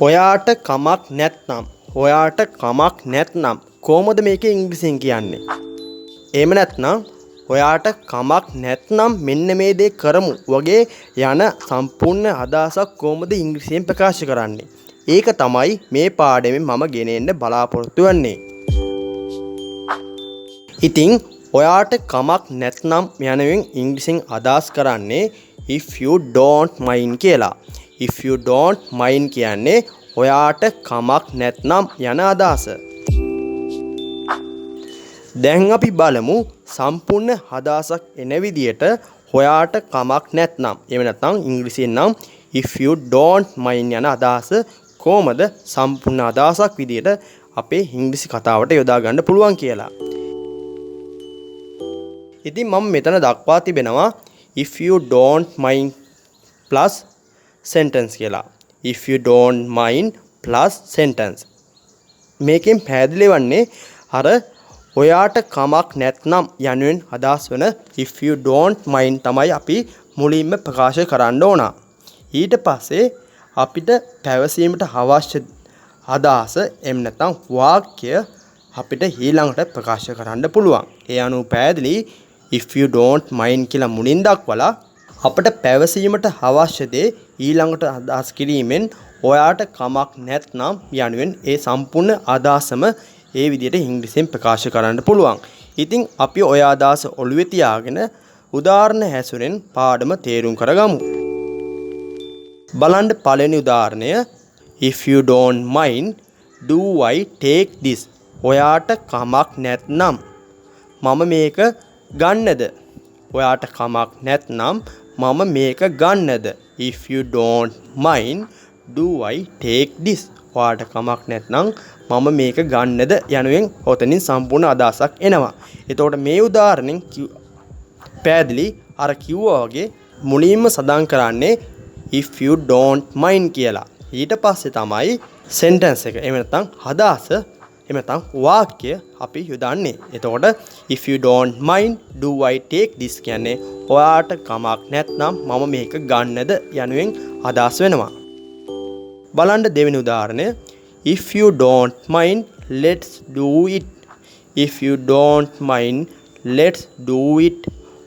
ඔයාට කමක් නැත්නම් කොහොමද මේකේ ඉංග්‍රීසියෙන් කියන්නේ? එහෙම නැත්නම් ඔයාට කමක් නැත්නම් මෙන්න මේ දේ කරමු වගේ යන සම්පූර්ණ අදහසක් කොහොමද ඉංග්‍රීසියෙන් ප්‍රකාශ කරන්නේ? ඒක තමයි මේ පාඩමෙන් මම ගෙනෙන්න බලාපොරොත්තු වෙන්නේ. ඉතින් ඔයාට කමක් නැත්නම් යනුවෙන් ඉංග්‍රීසියෙන් අදහස් කරන්නේ if you don't mind කියලා. if you don't mind කියන්නේ ඔයාට කමක් නැත්නම් යන අදහස. දැන් අපි බලමු සම්පූර්ණ අදහසක් එන විදියට ඔයාට කමක් නැත්නම්. එහෙම නැත්නම් ඉංග්‍රීසියෙන් නම් if you don't mind යන අදහස කොහොමද සම්පූර්ණ අදහසක් විදියට අපේ ඉංග්‍රීසි කතාවට යොදා ගන්න පුළුවන් කියලා. ඉතින් මම මෙතන දක්වා තිබෙනවා if you don't mind plus sentence කියලා. if you don't mind plus sentence. මේකෙන් පැහැදිලි වන්නේ අර ඔයාට කමක් නැත්නම් යනුවෙන් අදහස් වෙන if you don't mind තමයි අපි මුලින්ම ප්‍රකාශ කරන්න ඕන. ඊට පස්සේ අපිට පැවසීමට අවශ්‍ය අදහස එම් නැත්නම් වාක්‍ය අපිට ඊළඟට ප්‍රකාශ කරන්න පුළුවන්. ඒ අනුව පැහැදිලි if you don't mind කියලා මුලින් දක්වලා අපිට පැවසීමට අවශ්‍ය දේ ඊළඟට අදහස් කිරීමෙන් ඔයාට කමක් නැත්නම් යනුවෙන් ඒ සම්පූර්ණ අදහසම ඒ විදිහට ඉංග්‍රීසියෙන් ප්‍රකාශ කරන්න පුළුවන්. ඉතින් අපි ඔය අදහස ඔළුවේ තියාගෙන උදාහරණ හැසුරෙන් පාඩම තේරුම් කරගමු. බලන්න පළවෙනි උදාහරණය if you don't mind do I take this? ඔයාට කමක් නැත්නම් මම මේක ගන්නද? ඔයාට කමක් නැත්නම් මම මේක ගන්නද? if you don't mind do I take this? ඔයාට කමක් නැත්නම් මම මේක ගන්නද යනුවෙන් ඔතනින් සම්පූර්ණ අදහසක් එනවා. එතකොට මේ උදාහරණයෙන් පැහැදිලි අර කිව්වා වගේ මුලින්ම සඳහන් කරන්නේ if you don't mind කියලා. ඊට පස්සේ තමයි sentence එක. එහෙම නැත්නම් අදහස එහෙම නැත්නම් වාක්‍ය අපි යොදන්නේ. එතකොට if you don't mind do I take this කියන්නේ ඔයාට කමක් නැත්නම් මම මේක ගන්නද යනුවෙන් අදහස් වෙනවා. බලන්න දෙවෙනි උදාහරණය if you don't mind let's do it. if you don't mind let's do it.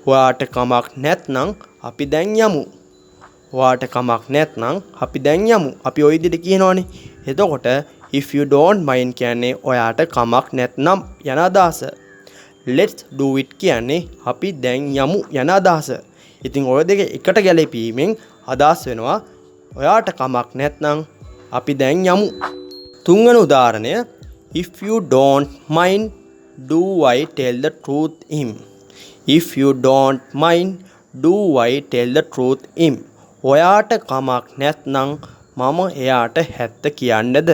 ඔයාට කමක් නැත්නම් අපි දැන් යමු. ඔයාට කමක් නැත්නම් අපි දැන් යමු. අපි ওই විදිහට කියනවනේ. එතකොට if you don't mind කියන්නේ ඔයාට කමක් නැත්නම් යන අදහස. let's do it කියන්නේ අපි දැන් යමු යන අදහස. ඉතින් ඔය දෙක එකට ගැලපීමෙන් අදහස් වෙනවා ඔයාට කමක් නැත්නම් අපි දැන් යමු. තුන්වෙනි උදාහරණය if you don't mind do I tell the truth him? if you don't mind do I tell the truth him? ඔයාට කමක් නැත්නම් මම එයාට ඇත්ත කියන්නද?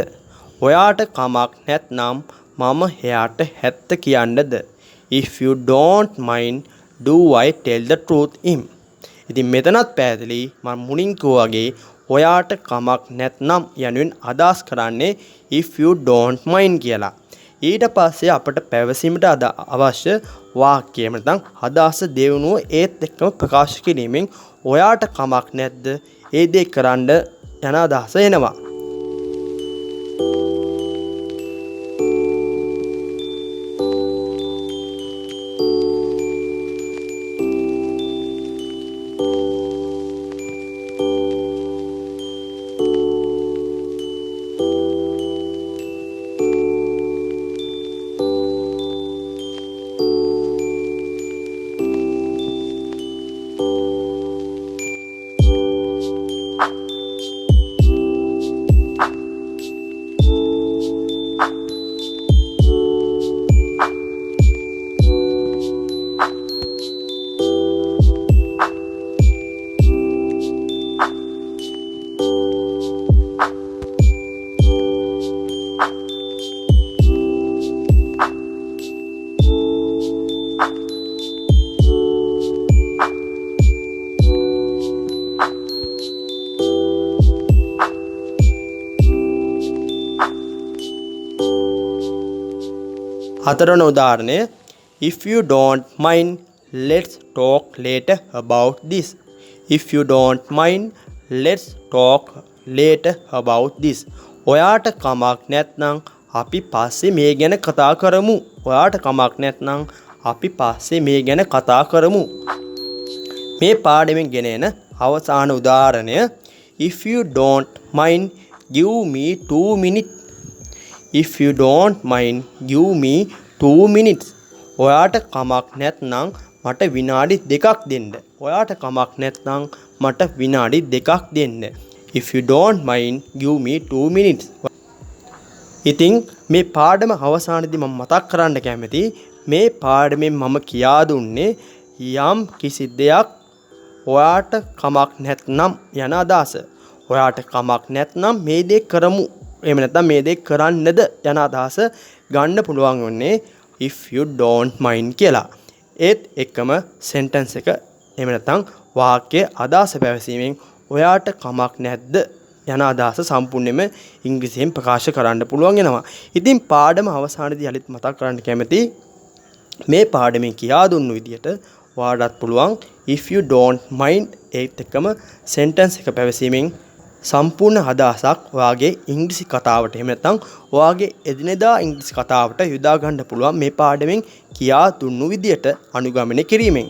ඔයාට කමක් නැත්නම් මම එයාට ඇත්ත කියන්නද? if you don't mind do I tell the truth him? ඉතින් මෙතනත් පැහැදිලි මම මුලින් කිව්වා වගේ ඔයාට කමක් නැත්නම් යනුවෙන් අදහස් කරන්නේ if you don't mind කියලා. ඊට පස්සේ අපට පැවසීමට අවශ්‍ය වාක්‍ය නැත්නම් අදහස දෙවනුව ඒත් එක්කම ප්‍රකාශ කිරීමෙන් ඔයාට කමක් නැද්ද ඒ දේ කරන්න යන අදහස එනවා. හතරවන උදාහරණය if you don't mind let's talk later about this. if you don't mind let's talk later about this. ඔයාට කමක් නැත්නම් අපි පස්සේ මේ ගැන කතා කරමු. ඔයාට කමක් නැත්නම් අපි පස්සේ මේ ගැන කතා කරමු. මේ පාඩමෙන් ගෙන එන අවසාන උදාහරණය if you don't mind give me 2 minutes. if you don't mind give me 2 minutes. ඔයාට කමක් නැත්නම් මට විනාඩි 2ක් දෙන්න. ඔයාට කමක් නැත්නම් මට විනාඩි 2ක් දෙන්න. if you don't mind give me 2 minutes. ඉතින් මේ පාඩම අවසානයේදී මම මතක් කරන්න කැමති මේ පාඩමෙන් මම කියා දුන්නේ යම් කිසි දෙයක් ඔයාට කමක් නැත්නම් යන අදහස. ඔයාට කමක් නැත්නම් මේ දේ කරමු. එහෙම නැත්නම් මේ දේ කරන්නද යන අදහස ගන්න පුළුවන් වන්නේ if you don't mind කියලා. ඒත් එකම sentence එක එහෙම නැත්නම් වාක්‍ය අදහස පැවසීමෙන් ඔයාට කමක් නැද්ද යන අදහස සම්පූර්ණයෙන්ම ඉංග්‍රීසියෙන් ප්‍රකාශ කරන්න පුළුවන් වෙනවා. ඉතින් පාඩම අවසානයේදී යලිත් මතක් කරන්න කැමති මේ පාඩමෙන් කියා දුන්නු විදියට ඔයාලටත් පුළුවන් if you don't mind ඒත් එකම sentence එක පැවසීමෙන් සම්පූර්ණ අදහසක් ඔයාගේ ඉංග්‍රීසි කතාවට එහෙම නැත්නම් ඔයාගේ එදිනෙදා ඉංග්‍රීසි කතාවට යොදා ගන්න පුළුවන් මේ පාඩමෙන් කියා දුන්නු විදියට අනුගමනය කිරීමෙන්.